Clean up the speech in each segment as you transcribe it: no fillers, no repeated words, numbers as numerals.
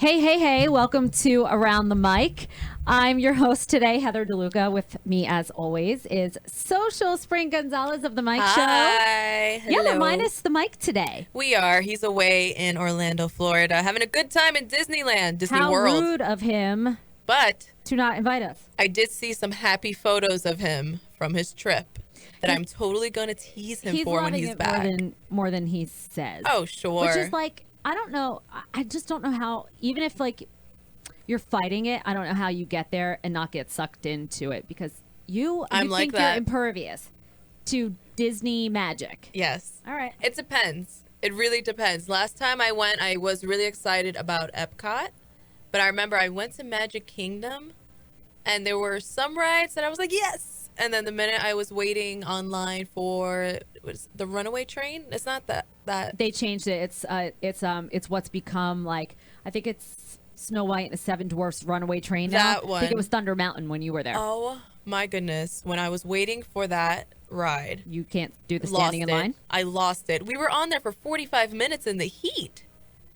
Hey, welcome to Around the Mic. I'm your host today, Heather DeLuca. With me, as always, is Social Spring Gonzalez of the Mic Show. Hi. Yeah, Hello. we're minus the mic today. We are. He's away in Orlando, Florida, having a good time in Disneyland, Disney How World. rude of him But to not invite us. I did see some happy photos of him from his trip that I'm totally going to tease him for when he's back. More than he says. Oh, sure. Which is like, I don't know. I just don't know how, even if like you're fighting it, I don't know how you get there and not get sucked into it, because you like think that. you're impervious to Disney magic. Yes. All right. It depends. It really depends. Last time I went, I was really excited about Epcot, but I remember I went to Magic Kingdom and there were some rides that I was like, yes. And then the minute I was waiting online for the runaway train, it's not that They changed it. It's what's become like, I think it's Snow White and the Seven Dwarfs Runaway Train now. That one. I think it was Thunder Mountain when you were there. Oh my goodness. When I was waiting for that ride, You can't do the standing in line? I lost it. We were on there for 45 minutes in the heat.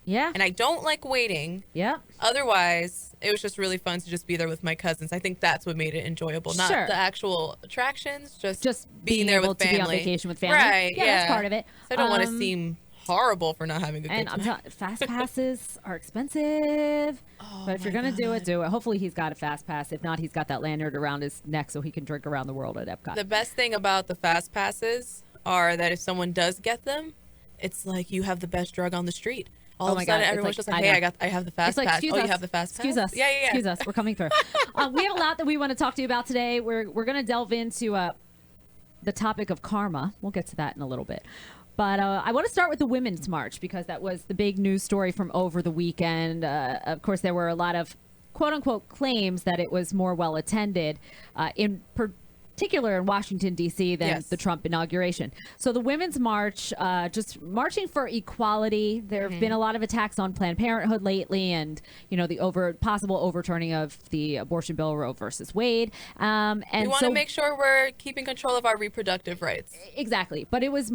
Yeah. And I don't like waiting. Yeah. Otherwise, it was just really fun to just be there with my cousins. I think that's what made it enjoyable. Not Sure. the actual attractions, just being being there able with to family. be on vacation with family. Right. Yeah, that's part of it. So I don't want to seem horrible for not having a good And time. fast passes are expensive. But if you're going to do it, do it. Hopefully he's got a fast pass. If not, he's got that lanyard around his neck so he can drink around the world at Epcot. The best thing about the fast passes are that if someone does get them, it's like you have the best drug on the street. All of a sudden, everyone's just like, "Hey, I have the fast It's like, pass. excuse Oh, us. you have the fast pass? Excuse us. Yeah. Excuse us. We're coming through. We have a lot that we want to talk to you about today. We're going to delve into the topic of karma. We'll get to that in a little bit. But I want to start with the Women's March, because that was the big news story from over the weekend. Of course, there were a lot of quote-unquote claims that it was more well-attended, in particular in Washington, D.C. than the Trump inauguration. So the Women's March, just marching for equality. There have been a lot of attacks on Planned Parenthood lately, and, you know, the possible overturning of the abortion bill, Roe versus Wade. And we want to make sure we're keeping control of our reproductive rights. Exactly. But it was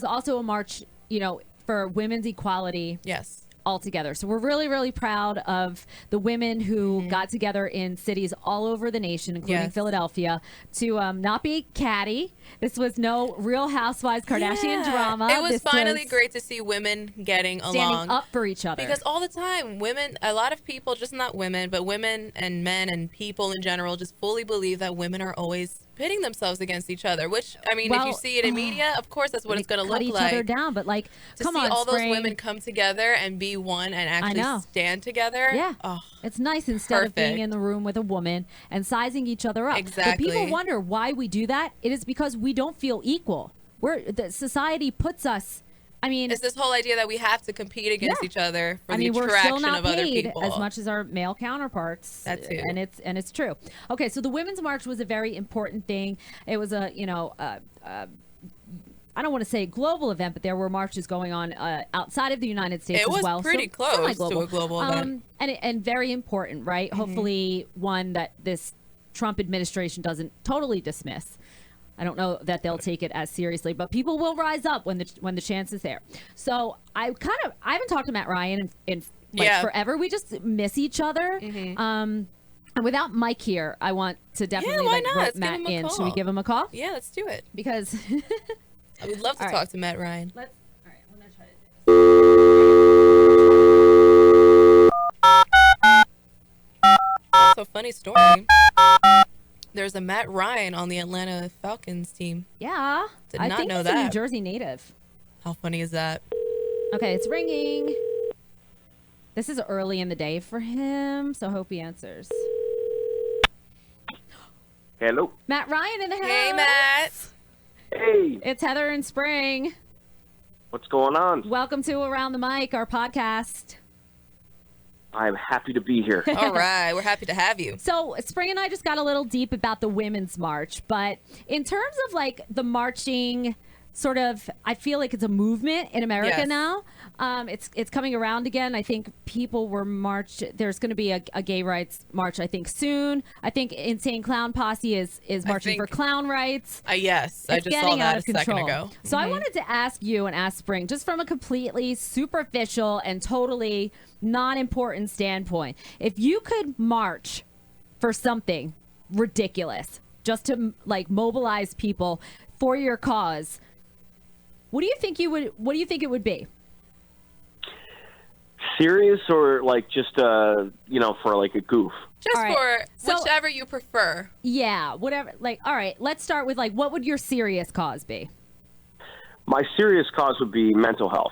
also a march, you know, for women's equality. Yes. Altogether. So we're really, really proud of the women who got together in cities all over the nation, including Philadelphia, to not be catty. This was no Real Housewives Kardashian drama. It was finally great to see women getting along. Standing up for each other. Because all the time, women, a lot of people, just not women, but women and men and people in general just fully believe that women are always pitting themselves against each other, which, I mean, if you see it in media, of course that's what it's going to look like. Cut each other down, but like, come on, all those women come together and be one and actually stand together. Yeah. Oh, it's nice instead of being in the room with a woman and sizing each other up. Exactly. But people wonder why we do that. It is because we don't feel equal. The society puts us, I mean, it's this whole idea that we have to compete against each other for the attraction we're still not of other paid people. as much as our male counterparts. That's it. And it's true. Okay, so the Women's March was a very important thing. It was a, you know, I don't want to say global event, but there were marches going on outside of the United States as well. It was pretty close to a global event. And very important, right? Hopefully one that this Trump administration doesn't totally dismiss. I don't know that they'll take it as seriously, but people will rise up when the chance is there. So I haven't talked to Matt Ryan in forever. We just miss each other. And without Mike here, I want to definitely rope Matt in. Should we give him a call? Yeah, let's do it. Because I would love to talk to Matt Ryan. All right, I'm gonna try to do this. That's a funny story. There's a Matt Ryan on the Atlanta Falcons team. Yeah. Did not know he's that. a New Jersey native. How funny is that? Okay, it's ringing. This is early in the day for him, so hope he answers. Hello. Matt Ryan in the house. Hey, Matt. Hey. It's Heather in Spring. What's going on? Welcome to Around the Mic, our podcast. I'm happy to be here. All right. We're happy to have you. So Spring and I just got a little deep about the Women's March, but in terms of like the marching sort of, I feel like it's a movement in America Yes. now. It's coming around again. I think people were marched. There's going to be a gay rights march, I think, soon. I think Insane Clown Posse is marching for clown rights. Yes, I It's just saw getting that out a of second control. ago. So I wanted to ask you and ask Spring, just from a completely superficial and totally non-important standpoint, if you could march for something ridiculous, just to like mobilize people for your cause, what do you think it would be? Serious or like just for like a goof? Just All right. for whichever you prefer. Yeah, whatever. Like, all right, let's start with like, what would your serious cause be? My serious cause would be mental health.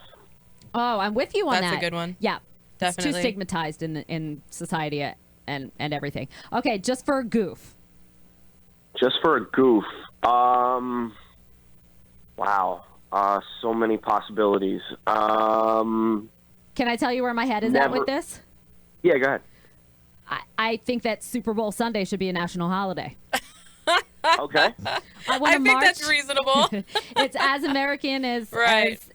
Oh, I'm with you on that. That's a good one. Yeah, Definitely. It's too stigmatized in society and everything. Okay, just for a goof. Just for a goof. Wow. So many possibilities. Can I tell you where my head is at with this? Yeah, go ahead. I think that Super Bowl Sunday should be a national holiday. Okay. I want to think march. that's reasonable. It's as American as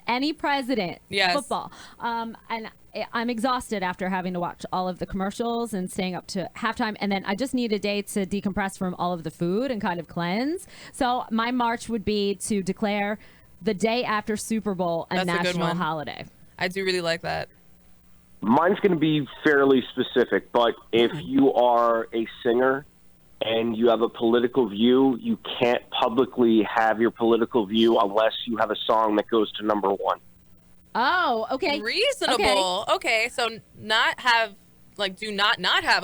any president. Yes. Football. And I'm exhausted after having to watch all of the commercials and staying up to halftime. And then I just need a day to decompress from all of the food and kind of cleanse. So my march would be to declare the day after Super Bowl a That's a good national one. holiday. I do really like that. Mine's going to be fairly specific, but if you are a singer and you have a political view, you can't publicly have your political view unless you have a song that goes to number one. Oh, okay. Reasonable. Okay, so do not have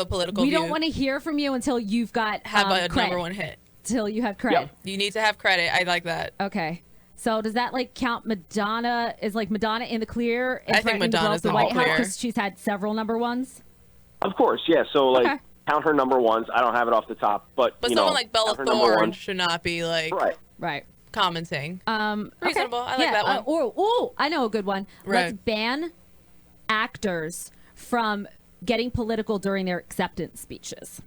a political We view. don't want to hear from you until you've got have a cred. number one hit. Till you have cred. Yep. You need to have credit. I like that. Okay. So does that like count Madonna? Is like Madonna in the clear? I think Madonna's the in White the House clear. because she's had several number ones. Of course, yeah. So, like, Okay. count her number ones. I don't have it off the top, but Someone like Bella count her number Thorne ones. should not be like Right. commenting. Okay. Reasonable. I like that one. I know a good one. Let's Right. ban actors from getting political during their acceptance speeches.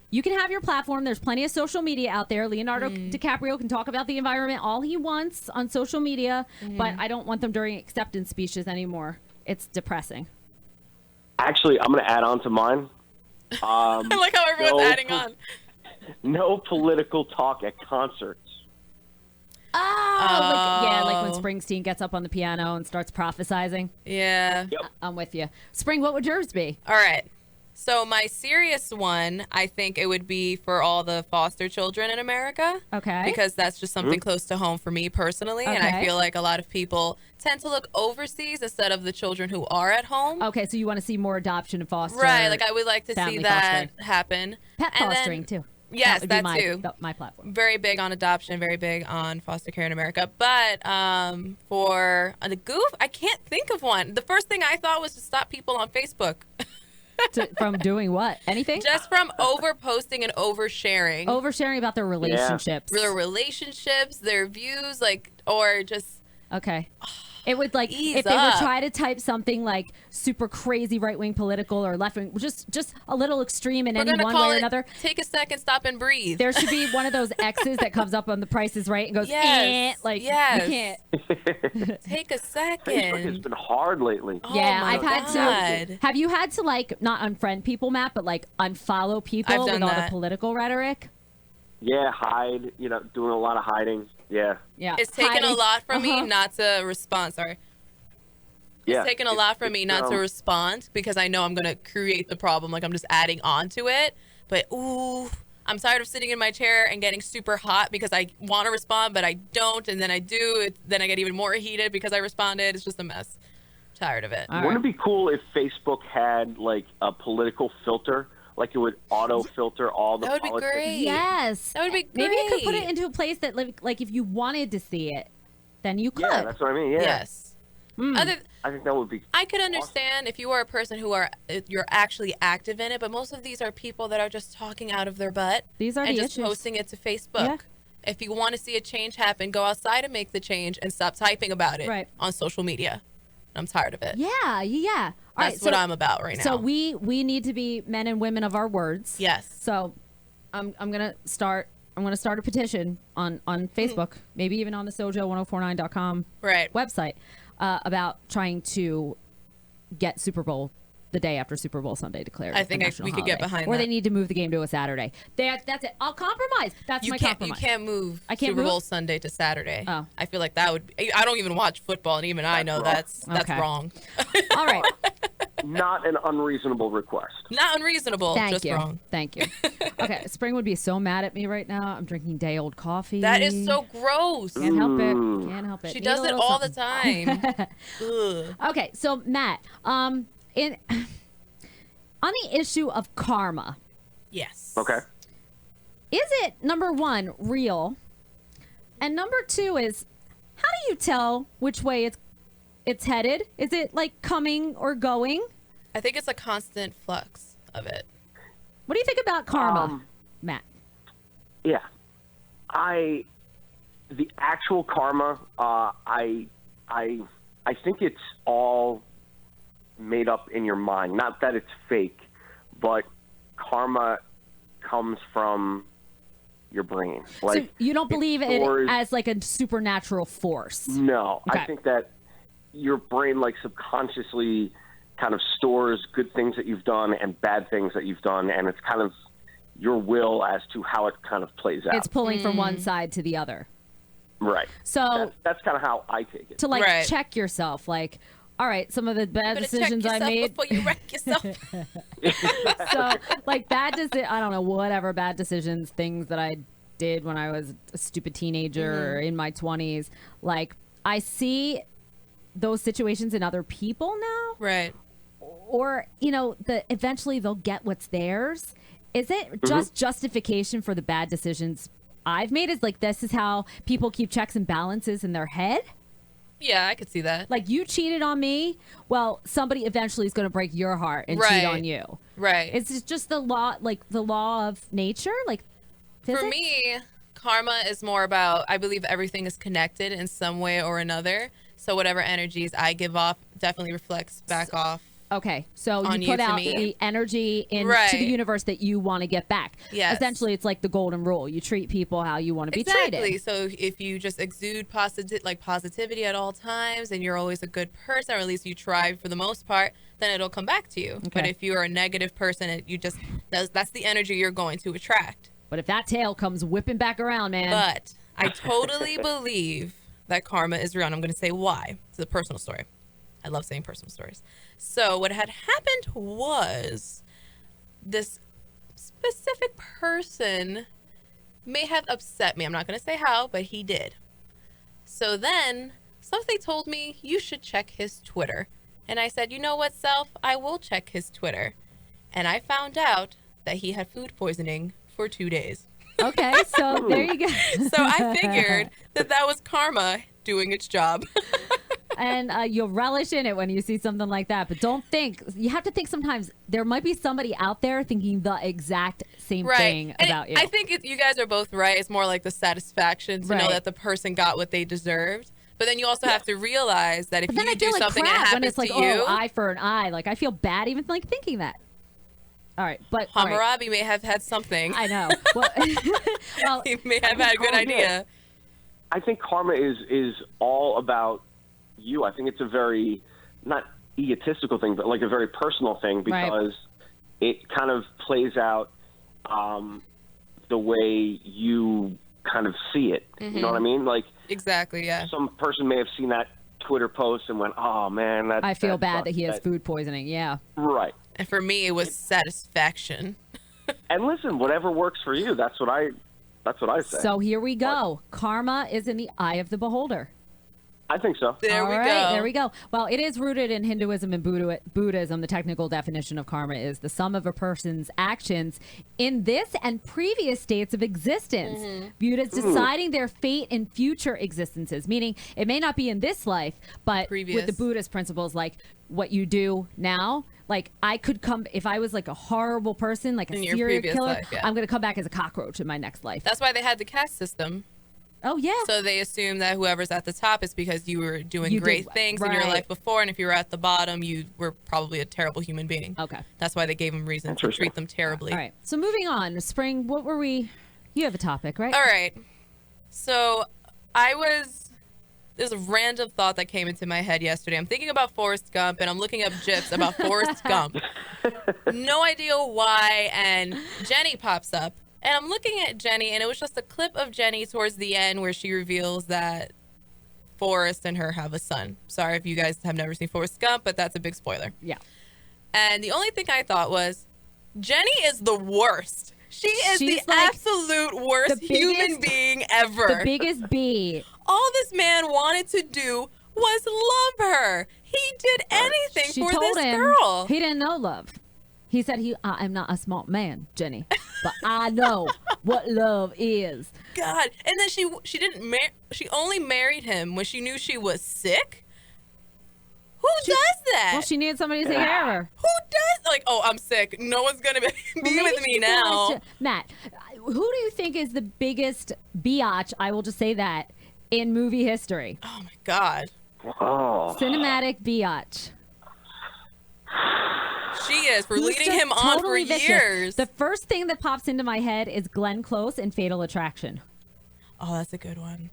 You can have your platform. There's plenty of social media out there. Leonardo DiCaprio can talk about the environment all he wants on social media, but I don't want them during acceptance speeches anymore. It's depressing. Actually, I'm going to add on to mine. I like how everyone's adding on. No political talk at concerts. Like when Springsteen gets up on the piano and starts prophesizing. Yeah. Yep. I'm with you. Spring, what would yours be? All right. So my serious one, I think it would be for all the foster children in America. Okay. Because that's just something close to home for me personally. And I Okay. feel like a lot of people tend to look overseas instead of the children who are at home. Okay, so you want to see more adoption and foster. Right. Like I would like to see family that fostering. happen. Pet And then- fostering, too. Yes, would that be too. My platform. Very big on adoption, very big on foster care in America. But for the goof, I can't think of one. The first thing I thought was to stop people on Facebook. From doing what? Anything? Just from over posting and oversharing. Oversharing about their relationships. Their relationships, their views, or just Okay. It would like Ease if they up. would try to type something like super crazy right wing political or left wing, just a little extreme in we're any gonna one call way or it another. Take a second, stop and breathe. There should be one of those X's that comes up on the Price is Right and goes, Yes. like Yes. you can't. Take a Facebook has second. been hard lately. Oh Yeah, my I've had God. to. Have you had to like not unfriend people, Matt, but like unfollow people I've with done all the that. political rhetoric? Yeah, hide, doing a lot of hiding. Yeah. Yeah, It's taken a Hiding. lot from me Uh-huh. not to respond. Sorry. Yeah. It's taken a lot from me not to respond because I know I'm going to create the problem. Like I'm just adding on to it. But, I'm tired of sitting in my chair and getting super hot because I want to respond, but I don't. And then I do. Then I get even more heated because I responded. It's just a mess. Tired of it. All Wouldn't right. it be cool if Facebook had like a political filter? Like it would auto filter all the That would be politics? great. Yes. That would be Maybe you could put it great. into a place that, like, if you wanted to see it, then you could. Yeah, that's what I mean. Yeah. Yes. I think that would be. I could understand if you are a person you're actually active in it, but most of these are people that are just talking out of their butt These are and the just issues. posting it to Facebook. Yeah. If you want to see a change happen, go outside and make the change and stop typing about it Right. on social media. I'm tired of it. Yeah. All right. That's what I'm about right now. So we need to be men and women of our words. Yes. So I'm gonna start I'm going to start a petition on Facebook, maybe even on the SoJO1049.com website about trying to get Super Bowl the day after Super Bowl Sunday declared. I think we could get behind that. Or they need to move the game to a Saturday. That's it. I'll compromise. That's my compromise. You can't move Super Bowl Sunday to Saturday. Oh. I feel like that would be, I don't even watch football, and even I know that's wrong. All right. Not an unreasonable request. Not unreasonable, just wrong. Thank you. Okay, Spring would be so mad at me right now. I'm drinking day-old coffee. That is so gross. Can't help it. Can't help it. She does it all the time. Okay, so Matt, on the issue of karma. Yes. Okay. Is it, number one, real? And number two is, how do you tell which way it's headed? Is it like coming or going? I think it's a constant flux of it. What do you think about karma, Matt? Yeah. The actual karma, I think it's all made up in your mind. Not that it's fake, but karma comes from your brain. Like, so you don't believe it as like a supernatural force? No. Okay. I think that your brain like subconsciously kind of stores good things that you've done and bad things that you've done, and it's kind of your will as to how it kind of plays out. It's pulling from one side to the other. Right. So that's kind of how I take it. To like check yourself, like, all right, some of the bad decisions I made before you wreck yourself. So, like bad decisions, things that I did when I was a stupid teenager or in my 20s. Like, I see those situations in other people now. Right. Or, eventually they'll get what's theirs. Is it just justification for the bad decisions I've made? Is like, this is how people keep checks and balances in their head? Yeah, I could see that. Like, you cheated on me. Well, somebody eventually is going to break your heart and cheat on you. Right. It's just the law, like the law of nature, like physics? For me, karma is more about, I believe everything is connected in some way or another. So whatever energies I give off definitely reflects back off. Okay, so you put out the energy into the universe that you want to get back. Yes. Essentially, it's like the golden rule. You treat people how you want to be treated. Exactly. So if you just exude positivity at all times and you're always a good person, or at least you try for the most part, then it'll come back to you. Okay. But if you're a negative person, that's the energy you're going to attract. But if that tail comes whipping back around, man. But I totally believe that karma is real. And I'm going to say why. It's a personal story. I love saying personal stories. So what had happened was this specific person may have upset me. I'm not going to say how, but he did. So then something told me you should check his Twitter. And I said, you know what, self? I will check his Twitter. And I found out that he had food poisoning for 2 days. Okay, so there you go. So I figured that was karma doing its job. And you'll relish in it when you see something like that. But you have to think sometimes there might be somebody out there thinking the exact same thing about you. I think you guys are both right. It's more like the satisfaction to know that the person got what they deserved. But then you also have to realize that if you do something that happens to you. Eye for an eye. Like, I feel bad even like thinking that. All right, but Hammurabi may have had something. I know. Well, he may have had a good idea. I think karma is all about you. I think it's a very, not egotistical thing, but like a very personal thing, because it kind of plays out the way you kind of see it. You know what I mean? Like, exactly, yeah. Some person may have seen that Twitter post and went, oh man, I feel bad that he has food poisoning. Yeah. Right. And for me, it was satisfaction. And listen, whatever works for you, that's what I say. So here we go. Karma is in the eye of the beholder. I think so. There we go. Well, it is rooted in Hinduism and Buddhism. The technical definition of karma is the sum of a person's actions in this and previous states of existence, viewed as deciding their fate in future existences, meaning it may not be in this life, but with the Buddhist principles, like what you do now, like I could come, if I was like a horrible person, like a serial killer, life, I'm going to come back as a cockroach in my next life. That's why they had the caste system. Oh, yeah. So they assume that whoever's at the top is because you were doing great things in your life before, and if you were at the bottom, you were probably a terrible human being. Okay. That's why they gave them reason to treat them terribly. All right. So moving on. Spring, what were we You have a topic, right? All right. So there's a random thought that came into my head yesterday. I'm thinking about Forrest Gump, and I'm looking up GIFs about Forrest Gump. No idea why, and Jenny pops up. And I'm looking at Jenny, and it was just a clip of Jenny towards the end where she reveals that Forrest and her have a son. Sorry if you guys have never seen Forrest Gump, but that's a big spoiler. Yeah. And the only thing I thought was, Jenny is the worst. She's the like absolute worst human being ever. The biggest B. All this man wanted to do was love her. He did anything She for told this him girl. he didn't know love. He said, I am not a smart man, Jenny, but I know what love is. God. And then she only married him when she knew she was sick. Who does that? Well, she needed somebody to take care of her. Who does? Like, oh, I'm sick. No one's going to be Well, with me now. Matt, who do you think is the biggest biatch, I will just say that, in movie history? Oh, my God. Oh. Cinematic biatch. She is for Who's leading just him on for totally vicious. years. The first thing that pops into my head is Glenn Close in Fatal Attraction. Oh, that's a good one.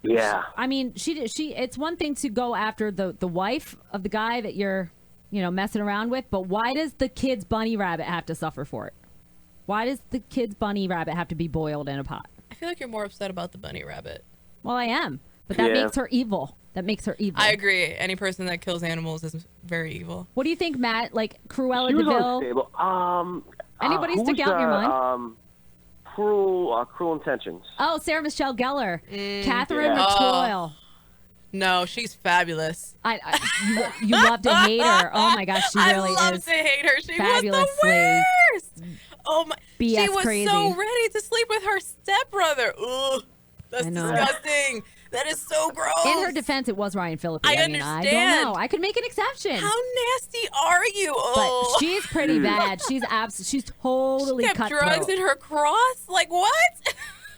Yeah. I mean, she it's one thing to go after the wife of the guy that you're, messing around with, but why does the kid's bunny rabbit have to suffer for it? Why does the kid's bunny rabbit have to be boiled in a pot? I feel like you're more upset about the bunny rabbit. Well, I am, but that Yeah. makes her evil. That makes her evil. I agree. Any person that kills animals is very evil. What do you think, Matt? Like Cruella She was DeVille? unstable. Anybody who stick was out in your mind? Cruel Intentions. Oh, Sarah Michelle Gellar, Catherine yeah. McToyle. No, she's fabulous. You love to hate her. Oh my gosh, she really I love is to hate her. She was fabulously the worst. Oh my! BS she was crazy. so ready to sleep with her stepbrother. Ugh, that's I know. disgusting. That is so gross. In her defense, it was Ryan Phillippe. I I don't understand. know. I could make an exception. How nasty are you? But Oh. she's pretty bad. She's totally She kept cutthroat. drugs in her cross. Like what?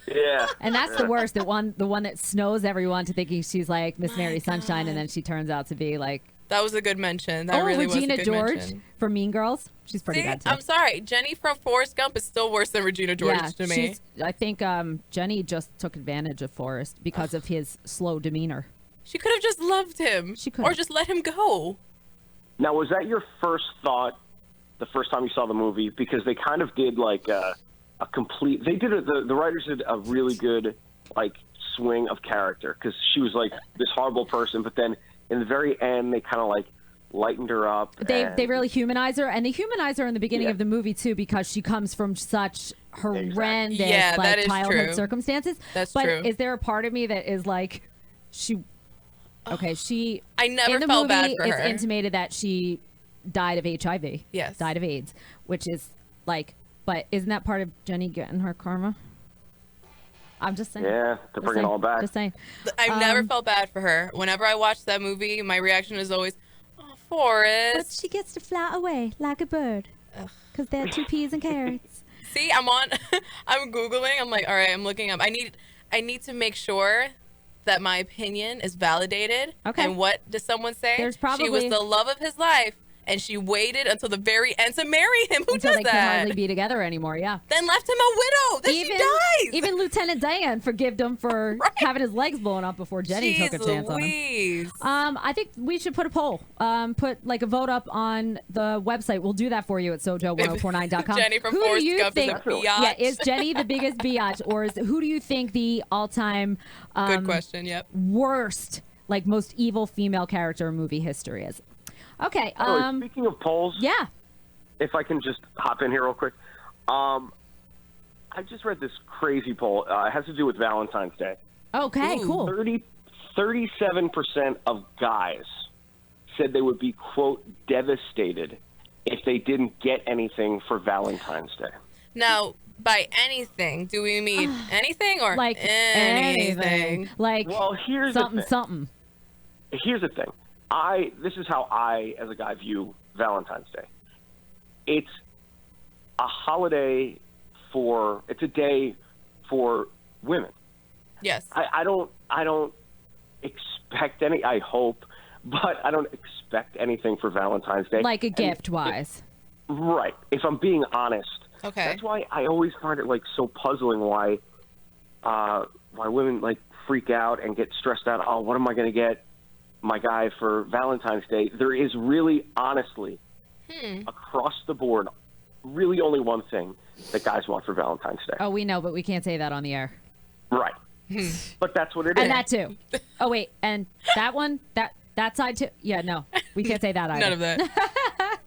Yeah. And that's the worst. The one that snows everyone to thinking she's like Miss Mary Sunshine, and then she turns out to be like That was a good mention. That really Regina was a good George mention. from Mean Girls. She's pretty See, bad too. I'm sorry. Jenny from Forrest Gump is still worse than Regina George to me. I think Jenny just took advantage of Forrest because of his slow demeanor. She could have just loved him. She could Or have. just let him go. Now, was that your first thought the first time you saw the movie? Because they kind of did like a complete. They did the writers did a really good like swing of character because she was like this horrible person, but then in the very end they kind of like lightened her up. They really humanize her, and they humanize her in the beginning of the movie too because she comes from such horrendous Yeah, that like is childhood true. circumstances. That's but true. is there a part of me that is like she I never in the felt movie bad for it's her. intimated that she died of HIV. Yes. Died of AIDS, which is like, but isn't that part of Jenny getting her karma? I'm just saying. Yeah, to bring it all back. Just saying. I've never felt bad for her. Whenever I watch that movie, my reaction is always, "Oh, Forrest." But she gets to fly away like a bird because they're two peas and carrots. See, I'm Googling. I'm like, all right, I'm looking up. I need to make sure that my opinion is validated. Okay. And what does someone say? There's She was probably- the love of his life, and she waited until the very end to marry him. Who Until does they can that? hardly be together anymore. Yeah. Then left him a widow. Then she dies. Even Lieutenant Dan forgived him for Right. having his legs blown up before Jenny Jeez took a chance Louise. on him. I think we should put a poll. Put like a vote up on the website. We'll do that for you at SoJO1049.com. Jenny from Who do Forrest you Gump is think? a biatch. Yeah, is Jenny the biggest biatch, or who do you think the all-time Good question. Yep. worst, like most evil female character in movie history is? Okay. Oh, speaking of polls, Yeah. if I can just hop in here real quick. I just read this crazy poll. It has to do with Valentine's Day. Okay. Ooh. Cool. 37% of guys said they would be, quote, devastated if they didn't get anything for Valentine's Day. Now, by anything, do we mean anything or Like anything. Like Well, here's the something, thing. something. Here's the thing. This is how I, as a guy, view Valentine's Day. It's a holiday it's a day for women. Yes. I don't expect any, I hope, but I don't expect anything for Valentine's Day. Like a And gift wise. Right. If I'm being honest, Okay. That's why I always find it like so puzzling why women like freak out and get stressed out. Oh, what am I going to get my guy for Valentine's Day? There is really, honestly, across the board, really only one thing that guys want for Valentine's Day. Oh, we know, but we can't say that on the air. Right. But that's what it is. And that too. Oh, wait. And that one, that side too. Yeah, no. We can't say that either. None of that.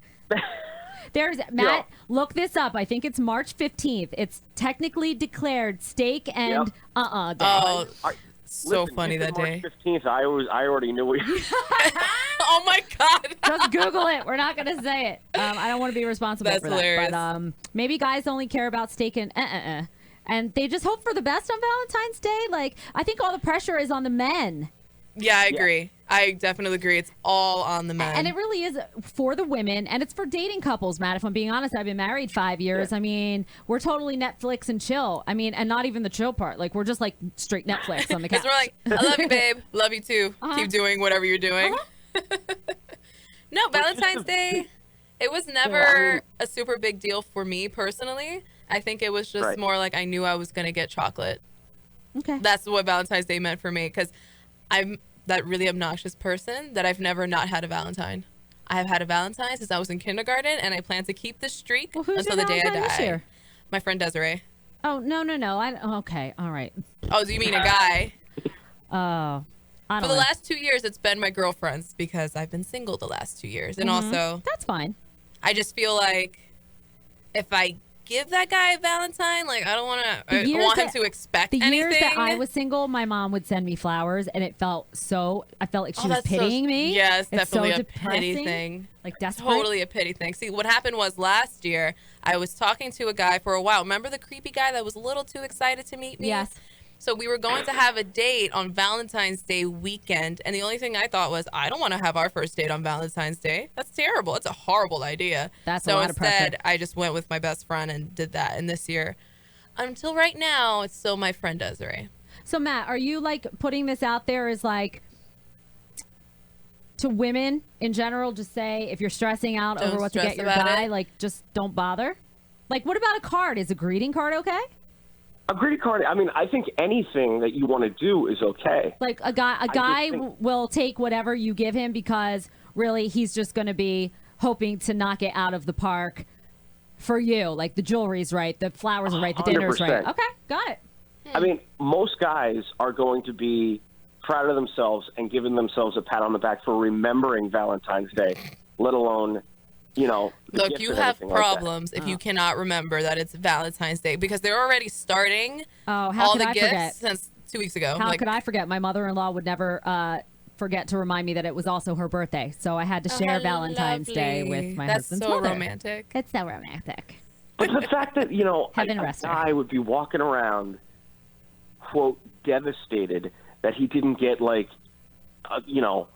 There's Matt, look this up. I think it's March 15th. It's technically declared steak and day. Oh, so Listen, funny that day. March 15th, I already knew we. Oh my God. Just Google it. We're not going to say it. I don't want to be responsible That's for hilarious. that. But maybe guys only care about steak and and they just hope for the best on Valentine's Day. Like, I think all the pressure is on the men. Yeah, I agree. I definitely agree. It's all on the men. And it really is for the women, and it's for dating couples, Matt. If I'm being honest, I've been married 5 years. Yeah. I mean, we're totally Netflix and chill. I mean, and not even the chill part. Like, we're just like straight Netflix on the couch. Because we're like, I love you, babe. Love you too. Keep doing whatever you're doing. No, Valentine's Day, it was never a super big deal for me personally. I think it was just more like I knew I was going to get chocolate. Okay. That's what Valentine's Day meant for me, because I'm that really obnoxious person that I've never not had a Valentine. I have had a Valentine since I was in kindergarten, and I plan to keep this streak until the day I die. This year? My friend Desiree. Oh, no. Okay, all right. Oh, do you mean a guy? Oh. I don't For the know. last 2 years, it's been my girlfriend's because I've been single the last 2 years. And also, that's fine. I just feel like if I give that guy a Valentine, like I don't want to. I want him to expect anything. The years that I was single, my mom would send me flowers, and it felt so. I felt like she was pitying me. Yes, it's definitely so a pity thing. Like desperate. Totally a pity thing. See, what happened was last year, I was talking to a guy for a while. Remember the creepy guy that was a little too excited to meet me? Yes. So we were going to have a date on Valentine's Day weekend, and the only thing I thought was, I don't want to have our first date on Valentine's Day. That's terrible. It's a horrible idea. That's a lot of pressure. So instead, I just went with my best friend and did that. And this year, until right now, it's still my friend Desiree. So Matt, are you like putting this out there as like to women in general? Just say if you're stressing out Don't over what to stress get your about guy, it. like just don't bother. Like, what about a card? Is a greeting card okay? A greeting card, I mean, I think anything that you want to do is okay. Like a guy will take whatever you give him because really he's just going to be hoping to knock it out of the park for you. Like the jewelry's right, the flowers are right, the dinner's right. 100%. Okay, got it. I mean, most guys are going to be proud of themselves and giving themselves a pat on the back for remembering Valentine's Day, let alone, you know, the Look, gifts you and have everything like that. problems if you cannot remember that it's Valentine's Day because they're already starting Oh, how all could the I gifts forget? since 2 weeks ago. How Like, could I forget? My mother-in-law would never forget to remind me that it was also her birthday, so I had to share how Valentine's Day lovely. with my That's husband's so mother. romantic. It's so romantic. But the fact that, you know, Heaven a rest her. guy would be walking around, quote, devastated that he didn't get, like, you know,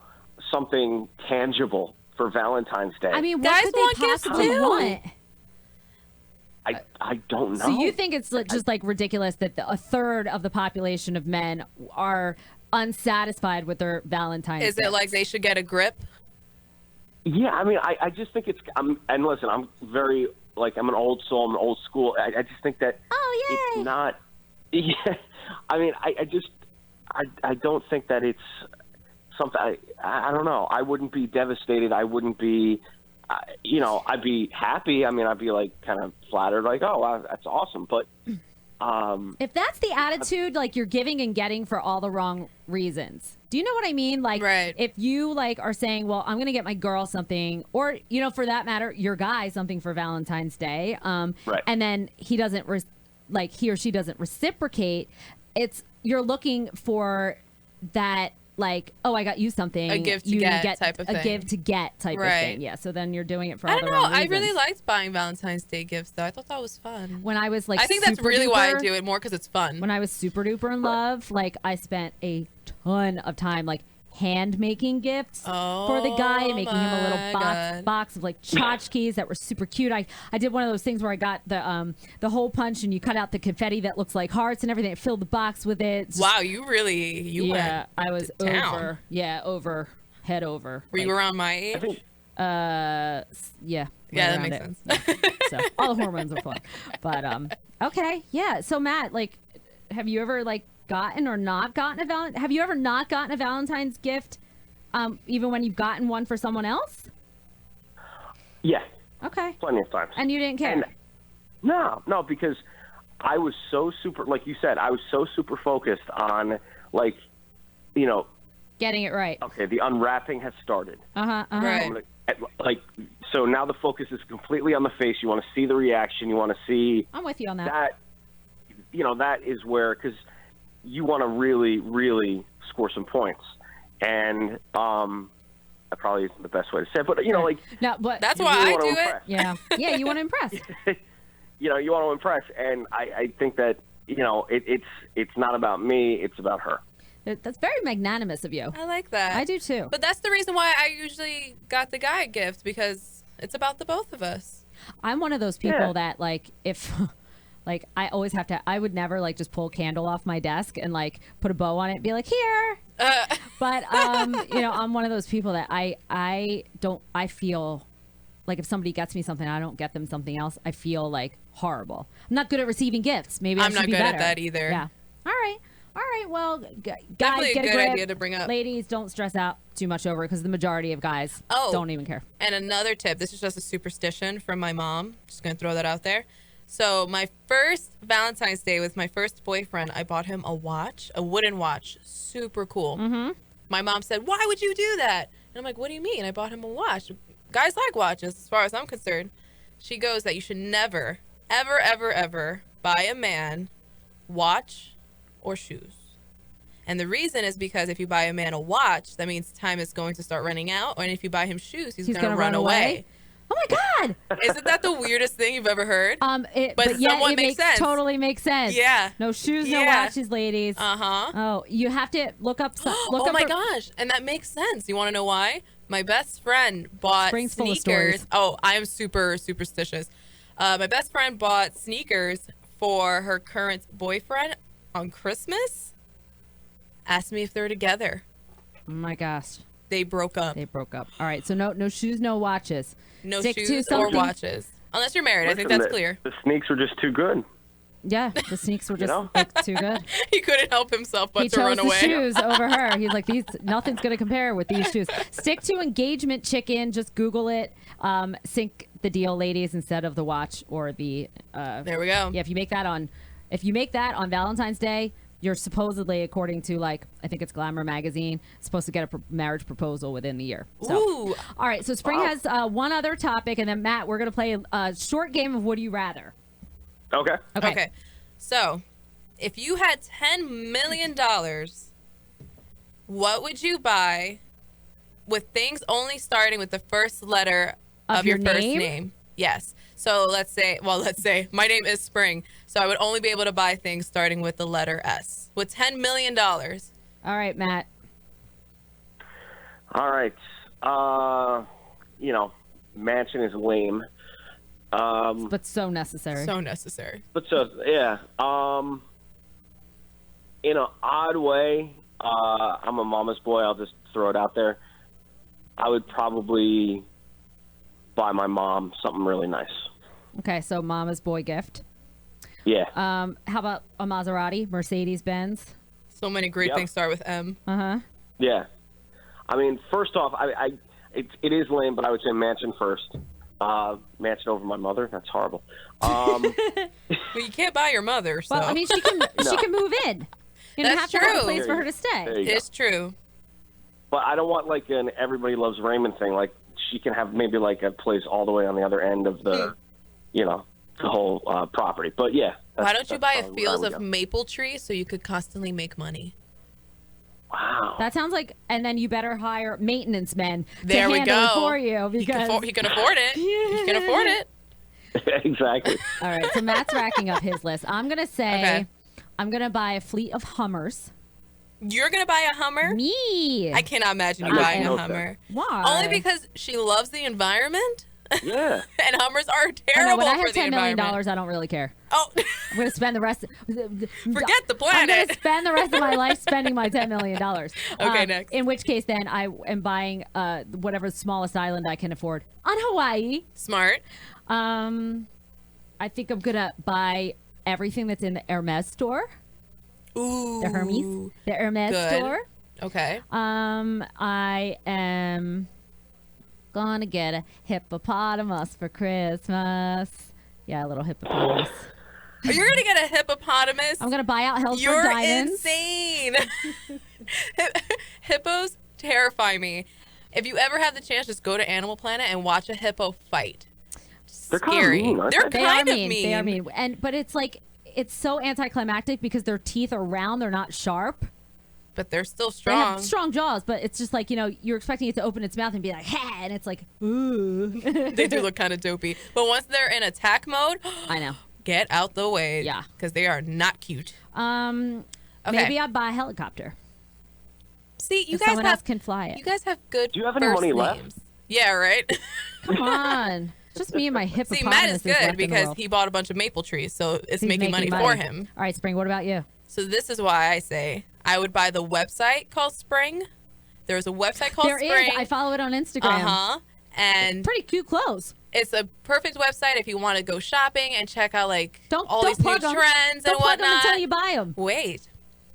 something tangible for Valentine's Day. I mean, what Guys could want they gifts possibly too. want? I don't know. So you think it's just like ridiculous that a third of the population of men are unsatisfied with their Valentine's Is Day? it like they should get a grip? Yeah, I mean, I just think it's, and listen, I'm very, like, I'm an old soul, I'm an old school. I just think that Oh, yay. it's not, yeah, I mean, I don't think that it's something, I don't know. I wouldn't be devastated. I wouldn't be, you know, I'd be happy. I mean, I'd be like kind of flattered, like, oh, wow, that's awesome. But If that's the attitude, like you're giving and getting for all the wrong reasons. Do you know what I mean? Like, Right. if you like are saying, well, I'm going to get my girl something, or, you know, for that matter, your guy something for Valentine's Day. Right. And then he doesn't he or she doesn't reciprocate. You're looking for that, like, oh, I got you something. A give to you get type of A thing. give to get type of Right. thing. Yeah. So then you're doing it for I all don't the know. wrong I reasons. really liked buying Valentine's Day gifts, though. I thought that was fun. When I was like, I think that's super really why I duper- do it, more because it's fun. When I was super duper in love, like I spent a ton of time like hand making gifts for the guy and making him a little my God. box of like tchotchkes that were super cute. I did one of those things where I got the hole punch and you cut out the confetti that looks like hearts and everything. It filled the box with it. It's just- Wow, you yeah, went I was to town. over. Yeah, over head over. Were you around my age? I think Yeah. Yeah, that around makes sense. So all the hormones are flowing. But okay, yeah. So Matt, like, have you ever like gotten or not gotten a Have you ever not gotten a Valentine's gift, even when you've gotten one for someone else? Yeah, Okay. plenty of times. And you didn't care. And no, because I was so super, like you said, I was so super focused on, like, you know, Getting it right. okay, the unwrapping has started. Right. Right. Like, so now the focus is completely on the face. You want to see the reaction. You want to see I'm with you on that. that. You know, that is where, because you want to really, really score some points. And that probably isn't the best way to say it, but, you know, like, No, but That's you why really I want to do it. impress. yeah, you want to impress. You know, you want to impress. And I think that, you know, it's not about me. It's about her. That's very magnanimous of you. I like that. I do too. But that's the reason why I usually got the guy a gift, because it's about the both of us. I'm one of those people Yeah. that like if like I always have to I would never like just pull a candle off my desk and like put a bow on it and be like here. But you know, I'm one of those people that I feel like if somebody gets me something, I don't get them something else, I feel like horrible. I'm not good at receiving gifts. Maybe I'm I should not be good at better. that either. Yeah. All right. Well, guys, Definitely a get good grip. idea to bring up. Ladies, don't stress out too much over it because the majority of guys Oh. don't even care. And another tip, this is just a superstition from my mom. Just going to throw that out there. So my first Valentine's Day with my first boyfriend, I bought him a watch, a wooden watch. Super cool. Mm-hmm. My mom said, "Why would you do that?" And I'm like, "What do you mean? I bought him a watch. Guys like watches as far as I'm concerned." She goes that you should never, ever, ever, ever buy a man watch or shoes. And the reason is because if you buy a man a watch, that means time is going to start running out. And if you buy him shoes, he's going to run away. Oh my God. Isn't that the weirdest thing you've ever heard? But yeah, somewhat it makes sense. Totally makes sense. Yeah. No shoes, no Yeah. watches, ladies. Uh-huh. Oh, you have to look up. Oh my gosh. And that makes sense. You want to know why? My best friend bought Spring's full of sneakers. stories. Oh, I am super superstitious. My best friend bought sneakers for her current boyfriend on Christmas. Asked me if they're together. Oh my gosh. They broke up. They broke up. All right. So no shoes, no watches. No Stick to shoes or something- watches. Unless you're married. I think Listen, that's clear. The sneaks were just too good. Yeah, the sneaks were just know? like too good. He couldn't help himself but He to chose run the away. shoes over her. He's like, nothing's gonna compare with these shoes. Stick to engagement chicken. Just Google it. Sync the deal, ladies, instead of the watch or the. There we go. Yeah, if you make that on Valentine's Day, you're supposedly, according to like I think it's Glamour magazine, supposed to get a marriage proposal within the year. So, Ooh. all right. So Spring has one other topic, and then Matt, we're gonna play a short game of Would You Rather. Okay. Okay. So, if you had $10 million, what would you buy with things only starting with the first letter Of of your your first name? name? Yes. So let's say my name is Spring. So I would only be able to buy things starting with the letter S with $10 million. All right, Matt. All right. You know, mansion is lame. But so necessary. So necessary. But so, yeah. In an odd way, I'm a mama's boy. I'll just throw it out there. I would probably buy my mom something really nice. Okay, so Mama's boy gift. Yeah. How about a Maserati, Mercedes Benz? So many great Yep. things start with M. Yeah. I mean, first off, it is lame, but I would say mansion first. Mansion over my mother. That's horrible. Well, you can't buy your mother, so Well, I mean, she can move in. You don't That's have to have a true. place for her to There stay. you go. it's true. But I don't want like an Everybody Loves Raymond thing. Like she can have maybe like a place all the way on the other end of the, you know, the whole property. But yeah. Why don't you buy a probably where I field would of go. maple trees so you could constantly make money? Wow. That sounds like, and then you better hire maintenance men There to we handle it go. for you He because. can afford it. He can afford it. Exactly. All right, so Matt's racking up his list. I'm gonna say, Okay. I'm gonna buy a fleet of Hummers. You're gonna buy a Hummer? Me. I cannot imagine you That makes buying no a Hummer. Why? Only because she loves the environment. Yeah. And Hummers are I know, terrible when I for have the $10 million, environment. I don't really care. Oh, I'm going to spend the rest. forget the I'm going planet. to spend the rest of my life spending my $10 million. Okay, next. In which case, then I am buying whatever smallest island I can afford on Hawaii. Smart. I think I'm going to buy everything that's in the Hermes store. Ooh. The Hermes. The Hermes Good. store. Okay. I am going to get a hippopotamus for Christmas. Yeah, a little hippopotamus. You're going to get a hippopotamus? I'm going to buy out Hells for You're Diamonds. insane. Hippos terrify me. If you ever have the chance, just go to Animal Planet and watch a hippo fight. They're kind of Scary. mean, aren't They're they? kind of mean. mean. They are mean. But it's like, it's so anticlimactic because their teeth are round. They're not sharp. But they're still They strong. have strong jaws, but it's just like, you're expecting it to open its mouth and be like, ha, and it's like, ooh. They do look kind of dopey. But once they're in attack mode, I know. get out the way. Yeah. Because they are not cute. Okay. Maybe I'd buy a helicopter. See, you if guys someone have else can fly it. You guys have good. Do you have any first money left? names. Yeah, right. Come on. Just me and my hippopotamus. See, Matt is left in good the because world. he bought a bunch of maple trees, so it's He's making money for him. All right, Spring, what about you? So this is why I say I would buy the website called Spring. There's a website called There Spring. is. I follow it on Instagram. Uh-huh. And Pretty cute clothes. it's a perfect website if you want to go shopping and check out like Don't all these new plug 'em. trends Don't and plug 'em whatnot. until you buy them. Wait.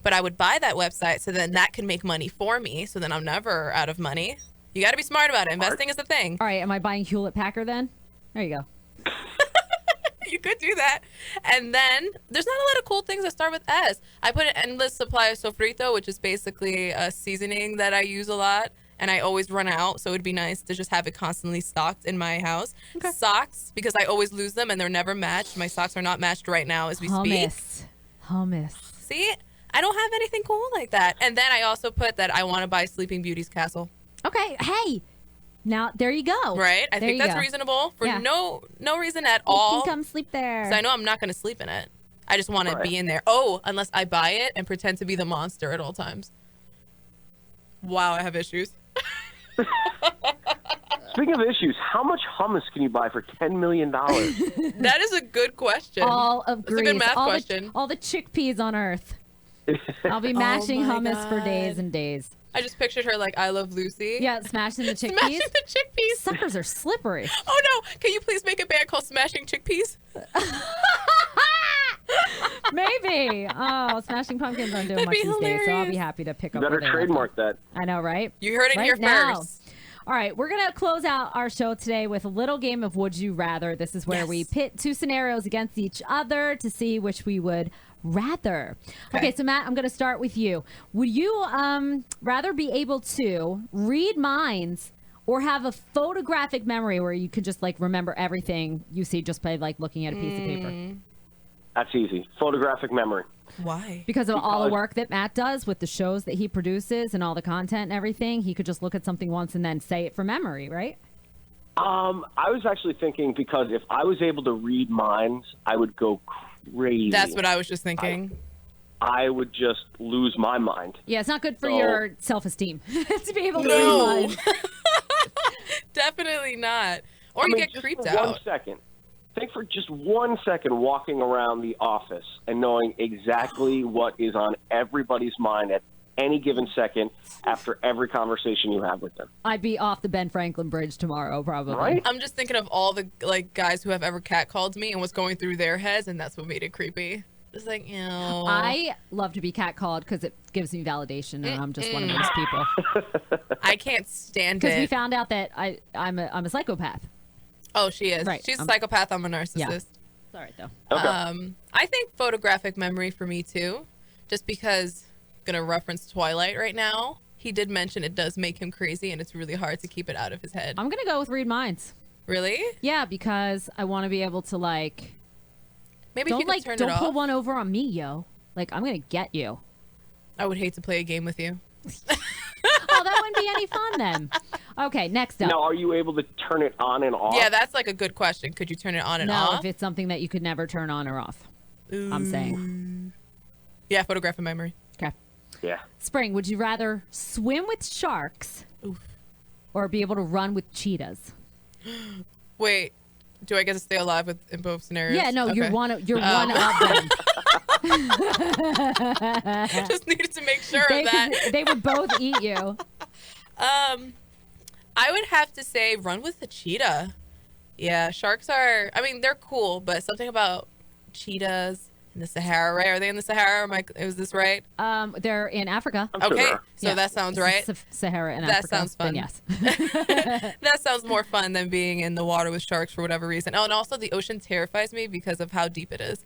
But I would buy that website so then that can make money for me. So then I'm never out of money. You got to be smart about it. Investing is a thing. All right, am I buying Hewlett Packard then? There you go. You could do that. And then there's not a lot of cool things that start with S. I put an endless supply of sofrito, which is basically a seasoning that I use a lot. And I always run out. So it'd be nice to just have it constantly stocked in my house. Okay. Socks, because I always lose them and they're never matched. My socks are not matched right now as we speak. Hummus. See? I don't have anything cool like that. And then I also put that I want to buy Sleeping Beauty's castle. Okay, hey. Now, there you go. Right? I There think you that's go. reasonable for Yeah. no reason at You all. can come sleep there. So I know I'm not going to sleep in it. I just want to Right. be in there. Oh, unless I buy it and pretend to be the monster at all times. Wow, I have issues. Speaking of issues, how much hummus can you buy for $10 million? That is a good question. all of That's a Greece. good math all question. all the chickpeas on earth. I'll be mashing my hummus for days God. and days. I just pictured her like I Love Lucy. Yeah, smashing the chickpeas. Smashing the chickpeas. Suckers are slippery. Oh no! Can you please make a band called Smashing Chickpeas? Maybe. Oh, Smashing Pumpkins aren't doing That'd much be these days, so I'll hilarious. be happy to pick You up. better where they left trademark off. that. I know, right? You heard it right here now. first. All right, we're going to close out our show today with a little game of Would You Rather. This is where Yes. we pit two scenarios against each other to see which we would rather. Okay, so Matt, I'm going to start with you. Would you rather be able to read minds or have a photographic memory where you could just like remember everything you see just by like looking at a piece of paper? That's easy. Photographic memory. Why? Because of all the Because- work that Matt does with the shows that he produces and all the content and everything, he could just look at something once and then say it from memory, right? I was actually thinking because if I was able to read minds, I would go crazy. That's what I was just thinking. I would just lose my mind. Yeah, it's not good for So- your self-esteem to be able to No. read minds. Definitely not. Or I you mean, get just creeped for out. 1 second. Think for just 1 second walking around the office and knowing exactly what is on everybody's mind at any given second after every conversation you have with them. I'd be off the Ben Franklin Bridge tomorrow, probably. Right? I'm just thinking of all the like guys who have ever catcalled me and what's going through their heads, and that's what made it creepy. It's like, you know. I love to be catcalled because it gives me validation, and I'm just one of those people. I can't stand Because we it. found out that I'm a psychopath. Oh, she is. Right. She's a psychopath. I'm a narcissist. Yeah. It's all right, though. Okay. I think photographic memory for me too, just because I'm gonna reference Twilight right now. He did mention it does make him crazy, and it's really hard to keep it out of his head. I'm going to go with read minds. Really? Yeah, because I want to be able to, like, Maybe if you could turn don't it pull off. one over on me, yo. Like, I'm going to get you. I would hate to play a game with you. Oh, that wouldn't be any fun then. Okay, next up. Now, are you able to turn it on and off? Yeah, that's like a good question. Could you turn it on and No, off? if it's something that you could never turn on or off. I'm saying. Yeah, photographic memory. Okay. Yeah. Spring, would you rather swim with sharks Oof. or be able to run with cheetahs? Wait, do I get to stay alive in both scenarios? Yeah, no, Okay. you're one of them. Just needed to make sure of They, that. they would both eat you. I would have to say run with the cheetah. Yeah, sharks are, I mean, they're cool, but something about cheetahs in the Sahara, right? Are they in the Sahara? Is this right? They're in Africa. I'm sure Okay, there are. so Yeah. that sounds right. Sahara in That Africa. sounds fun. Then yes. That sounds more fun than being in the water with sharks for whatever reason. Oh, and also the ocean terrifies me because of how deep it is.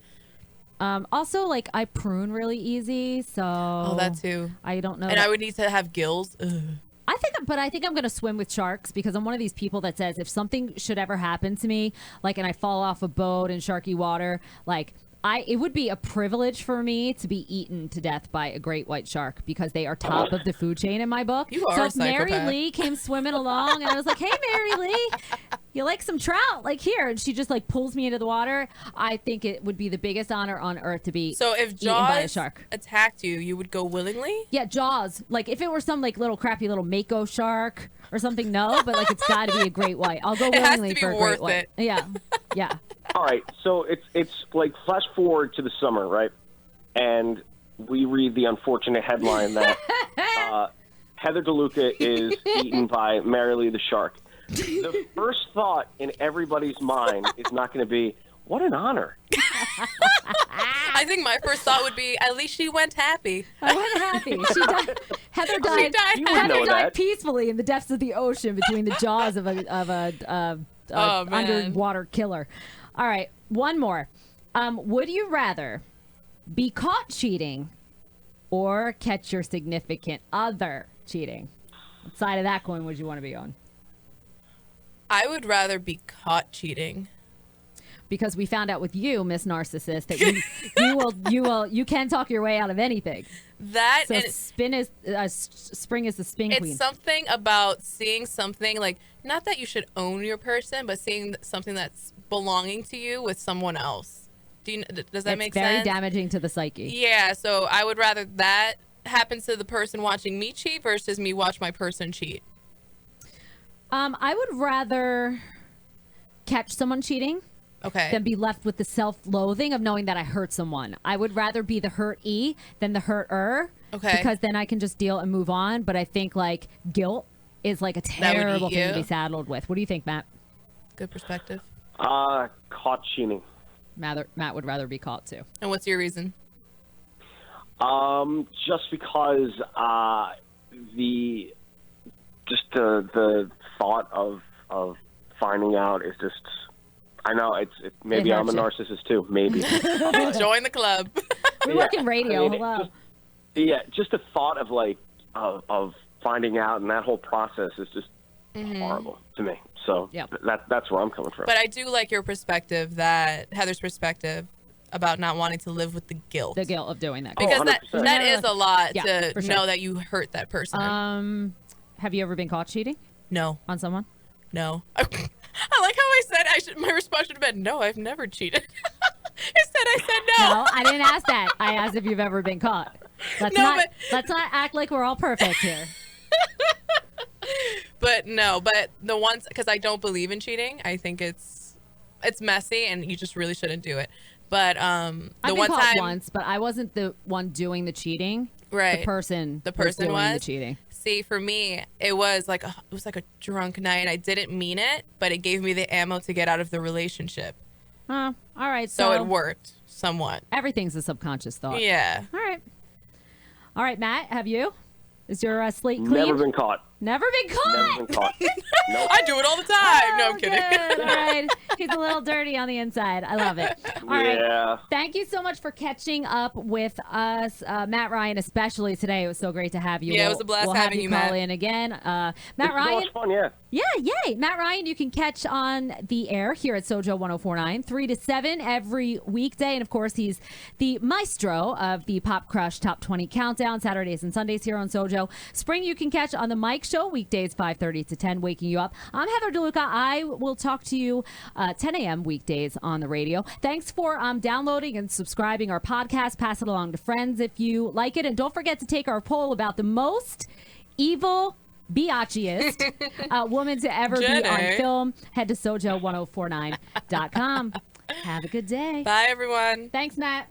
Also, like, I prune really easy, so. Oh, that too. I don't know. And I would need to have gills. Ugh. I think I'm going to swim with sharks because I'm one of these people that says if something should ever happen to me, like, and I fall off a boat in sharky water, like, it would be a privilege for me to be eaten to death by a great white shark because they are top of the food chain in my book. You are so a if Mary psychopath. Lee came swimming along and I was like, "Hey, Mary Lee, you like some trout? Like here," and she just like pulls me into the water, I think it would be the biggest honor on earth to be So if eaten by a Jaws shark. attacked you, you would go willingly? Yeah, Jaws. Like if it were some like little crappy little mako shark or something, no. But like it's got to be a great white. I'll go It has willingly to be for a worth great white. it. Yeah, yeah. All right, so it's like flash forward to the summer, right? And we read the unfortunate headline that Heather DeLuca is eaten by Mary Lee the shark. The first thought in everybody's mind is not going to be, what an honor. I think my first thought would be, at least she went happy. I wasn't happy. She died. Heather died. died You would Heather know died that. peacefully in the depths of the ocean between the jaws of a Oh, man. underwater killer. All right, one more. Would you rather be caught cheating or catch your significant other cheating? What side of that coin would you want to be on? I would rather be caught cheating. Because we found out with you, Miss Narcissist, that you can talk your way out of anything. That So and spring is the spin it's queen. something about seeing something like, not that you should own your person, but seeing something that's belonging to you with someone else. Does that make It's very sense? damaging to the psyche. Yeah, so I would rather that happens to the person watching me cheat versus me watch my person cheat. I would rather catch someone cheating Okay. than be left with the self-loathing of knowing that I hurt someone. I would rather be the hurt-e than the hurt-er. Okay. Because then I can just deal and move on. But I think like guilt is like a would eat terrible thing to you? be saddled with. What do you think, Matt? Good perspective. Caught cheating. Matt would rather be caught too. And what's your reason? Just because the thought of finding out is just, I know maybe I'm a hurts you. narcissist too, maybe. Join the club. We work in radio. Hello. Just the thought of like of finding out and that whole process is just horrible to me. So Yep. that's where I'm coming from. But I do like your perspective, Heather's perspective about not wanting to live with the guilt. The guilt of doing that. Because that 100%. that is a lot Yeah, for to sure. know that you hurt that person. Have you ever been caught cheating No. on someone? No. I like how I said my response should have been, no, I've never cheated. Instead, I said no. No, I didn't ask that. I asked if you've ever been caught. Let's No, not act like we're all perfect here. But the ones, because I don't believe in cheating. I think it's messy and you just really shouldn't do it. But I've the been one caught time, once, but I wasn't the one doing the cheating. right? The person was doing the cheating. See, for me, it was like a drunk night. I didn't mean it, but it gave me the ammo to get out of the relationship. All right. So it worked somewhat. Everything's a subconscious thought. Yeah. All right, Matt, have you? Is your slate clean? Never been caught. Never been caught. Never been caught. Nope. I do it all the time. No, I'm Oh, kidding. good. All right. He's a little dirty on the inside. I love it. All right. Yeah. Thank you so much for catching up with us, Matt Ryan, especially today. It was so great to have you. Yeah, it was a blast we'll having have you, call Matt. in again. Matt It's so Ryan. much fun, yeah. Yeah, yay. Matt Ryan, you can catch on the air here at SoJO 1049, 3 to 7 every weekday. And of course, he's the maestro of the Pop Crush Top 20 Countdown, Saturdays and Sundays here on SoJO. Spring, you can catch on the Mike Show, weekdays 5:30 to 10, waking you up. I'm Heather DeLuca. I will talk to you 10 a.m. weekdays on the radio. Thanks for downloading and subscribing our podcast. Pass it along to friends if you like it. And don't forget to take our poll about the most evil biatchiest woman to ever be Jenny. on film. Head to SoJO1049.com. Have a good day. Bye, everyone. Thanks, Matt.